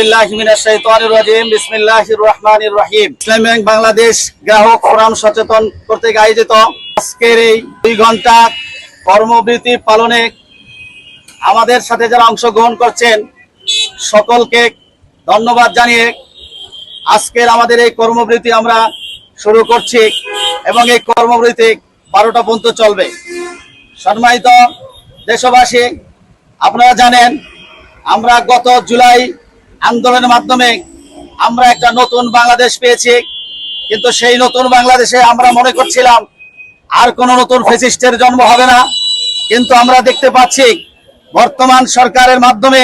বিল্লাহি মিনাশ শাইতানির রাজিম। বিসমিল্লাহির রহমানির রহিম। ইসলামী ব্যাংক বাংলাদেশ গ্রাহক ফোরাম সচেতন কর্তৃক আয়োজিত আজকের এই 2 ঘন্টা কর্মবিরতি পালনে আমাদের সাথে যারা অংশগ্রহণ করছেন সকলকে ধন্যবাদ জানিয়ে আজকের আমাদের এই কর্মবিরতি আমরা শুরু করছি এবং এই কর্মবিরতি 12টা পর্যন্ত চলবে। সম্মানিত দেশবাসী, আপনারা জানেন আমরা গত জুলাই আন্দোলনের মাধ্যমে আমরা একটা নতুন বাংলাদেশ পেয়েছি, কিন্তু সেই নতুন বাংলাদেশে আমরা মনে করছিলাম আর কোনো নতুন ফ্যাসিস্টের জন্ম হবে না, কিন্তু আমরা দেখতে পাচ্ছি বর্তমান সরকারের মাধ্যমে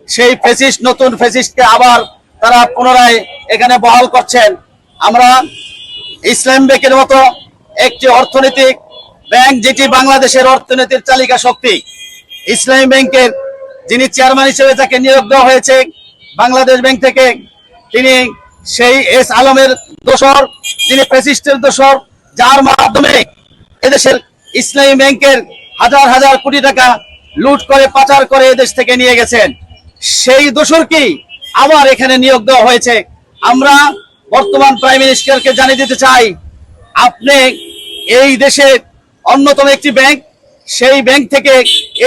সেই ফ্যাসিস্ট নতুন ফ্যাসিস্টকে আবার তারা পুনরায় এখানে বহাল করছেন। আমরা ইসলাম ব্যাংকের মতো একটি অর্থনৈতিক ব্যাংক যেটি বাংলাদেশের অর্থনীতির চালিকা শক্তি, ইসলামী ব্যাংকের যিনি চেয়ারম্যান হিসেবে তাকে নিয়োগ দেওয়া হয়েছে বাংলাদেশ ব্যাংক থেকে, তিনি সেই এস আলমের দোসর, তিনি ফ্যাসিস্টের দোসর, যার মাধ্যমে এদেশের ইসলামী ব্যাংকের হাজার হাজার কোটি টাকা লুট করে পাচার করে এদেশ থেকে নিয়ে গেছেন। সেই দোসরকে আবার এখানে নিয়োগ দেওয়া হয়েছে। আমরা বর্তমান প্রাইম মিনিস্টারকে জানিয়ে দিতে চাই, আপনি এই দেশের অন্যতম একটি ব্যাংক, সেই ব্যাংক থেকে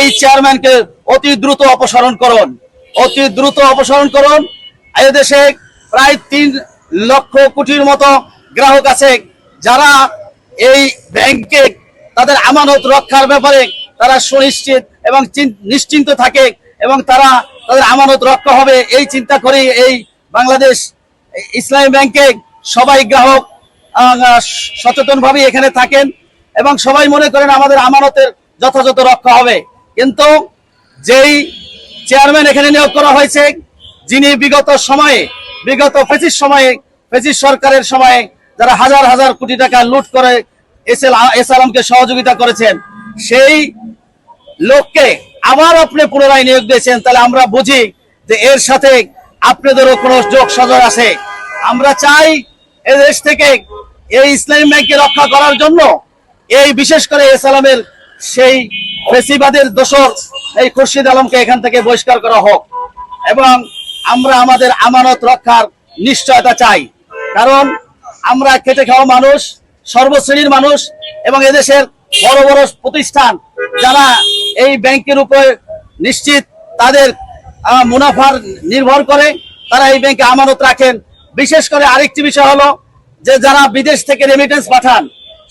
এই চেয়ারম্যানকে অতি দ্রুত অপসারণ করুন, অতি দ্রুত অপসারণ করুন। এদেশে প্রায় 3 লক্ষ কোটির মতো গ্রাহক আছে যারা এই ব্যাংকে তাদের আমানত রক্ষার ব্যাপারে তারা সুনিশ্চিত এবং নিশ্চিন্ত থাকে এবং তারা তাদের আমানত রক্ষা হবে এই চিন্তা করে এই বাংলাদেশ ইসলামী ব্যাংকে সবাই গ্রাহক সচেতনভাবে এখানে থাকেন এবং সবাই মনে করেন আমাদের আমানতের যথাযথ রক্ষা হবে। কিন্তু যেই চেয়ারম্যান এখানে নিয়োগ করা হয়েছে, যিনি বিগত ফ্যাসিস্ট সরকারের সময়ে যারা হাজার হাজার কোটি টাকা লুট করে এস আলমকে সহযোগিতা করেছেন, সেই লোককে আবার আপনি পুনরায় নিয়োগ দিয়েছেন, তাহলে আমরা বুঝি যে এর সাথে আপনাদেরও কোনো যোগ সাজর আছে। আমরা চাই এদেশ থেকে এই ইসলামী ব্যাংককে রক্ষা করার জন্য এই বিশেষ করে এস আলমের সেই ফেসিবাদের দোসর এই খুরশিদ আলমকে এখান থেকে বহিষ্কার করা হোক এবং আমরা আমাদের আমানত রক্ষার নিশ্চয়তা চাই। কারণ আমরা খেটে খাওয়া মানুষ, সর্বশ্রেণীর মানুষ এবং এদেশের বড় বড় প্রতিষ্ঠান যারা এই ব্যাংকের উপর নিশ্চিত তাদের মুনাফার নির্ভর করে, তারা এই ব্যাংকে আমানত রাখেন। বিশেষ করে আরেকটি বিষয় হলো যে যারা বিদেশ থেকে রেমিটেন্স পাঠান,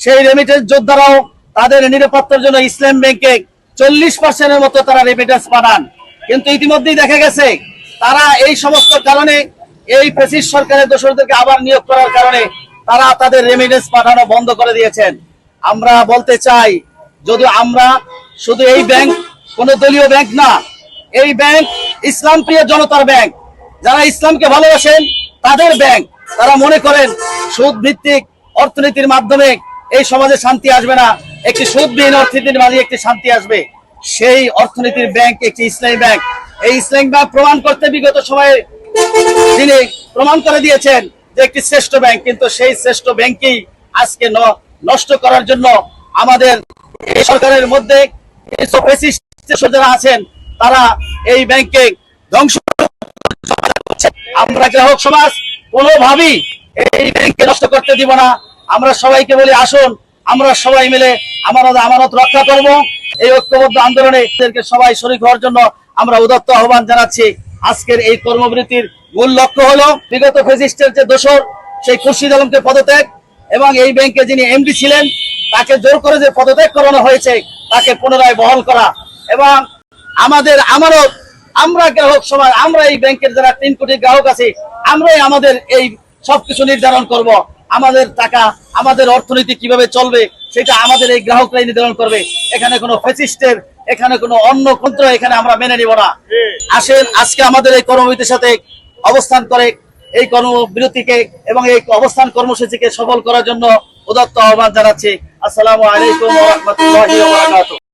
সেই রেমিটেন্স যোদ্ধারাও তাদের নিরাপত্তার জন্য ইসলাম ব্যাংকে 40% মতো তারা রেমিটেন্স পাঠান। কিন্তু ইতিমধ্যেই দেখা গেছে তারা এই সমস্ত কারণে এই ফ্যাসিস্ট সরকারের দোসরদেরকে আবার নিয়োগ করার কারণে তারা তাদের রেমিটেন্স পাঠানো বন্ধ করে দিয়েছেন। আমরা বলতে চাই, যদি আমরা শুধু এই ব্যাংক কোনো দলীয় ব্যাংক না, এই ব্যাংক ইসলাম প্রিয় জনতার ব্যাংক, যারা ইসলামকে ভালোবাসেন তাদের ব্যাংক। তারা মনে করেন সুদ ভিত্তিক অর্থনীতির মাধ্যমে এই সমাজে শান্তি আসবে না, একটি সুদবিহীন অর্থনীতির মাঝে একটি শান্তি আসবে। সেই অর্থনীতির ব্যাংক একটি ইসলামী ব্যাংক। এই ইসলামী ব্যাংক প্রমাণ করতে বিগত সময়ে তিনি প্রমাণ করে দিয়েছেন যে একটি শ্রেষ্ঠ ব্যাংক, কিন্তু সেই শ্রেষ্ঠ ব্যাংকই আজকে নষ্ট করার জন্য আমাদের এই সরকারের মধ্যে যারা আছেন তারা এই ব্যাংকে ধ্বংস। আমরা গ্রাহক সমাজ কোনোভাবেই এই ব্যাংককে নষ্ট করতে দিব না। আমরা সবাইকে বলি, আসুন আমরা সবাই মিলে আমানত রক্ষা করব। এই ঐক্যবদ্ধ আন্দোলনে সবাই শরীক হওয়ার জন্য আমরা উদাত্ত আহ্বান জানাচ্ছি। আজকের এই কর্মবিরতির মূল লক্ষ্য হলো বিগত ফ্যাসিস্টের যে দোসর সেই খুরশিদ আলমকে পদত্যাগ এবং এই ব্যাংকে যিনি এমডি ছিলেন তাকে জোর করে যে পদত্যাগ করানো হয়েছে তাকে পুনরায় বহাল করা এবং আমাদের আমানত, আমরা গ্রাহক সমাজ, আমরা এই ব্যাংকের যারা 3 কোটি গ্রাহক আছে, আমরাই আমাদের এই সবকিছু নির্ধারণ করব। আমাদের টাকা, আমাদের অর্থনীতি কিভাবে চলবে সেটা আমাদের এই গ্রাহকরাই নির্ধারণ করবে। এখানে কোনো ফ্যাসিস্টের, এখানে কোনো অন্য কন্ত্র এখানে আমরা মেনে নিব না। আসেন আজকে আমাদের এই কর্মবিরতির সাথে অবস্থান করে এই কর্মবিরতিকে এবং এই অবস্থান কর্মসূচিকে সফল করার জন্য উদাত্ত আহ্বান জানাচ্ছি। আসসালামু আলাইকুম ওয়া রাহমাতুল্লাহি ওয়া বারাকাতুহু।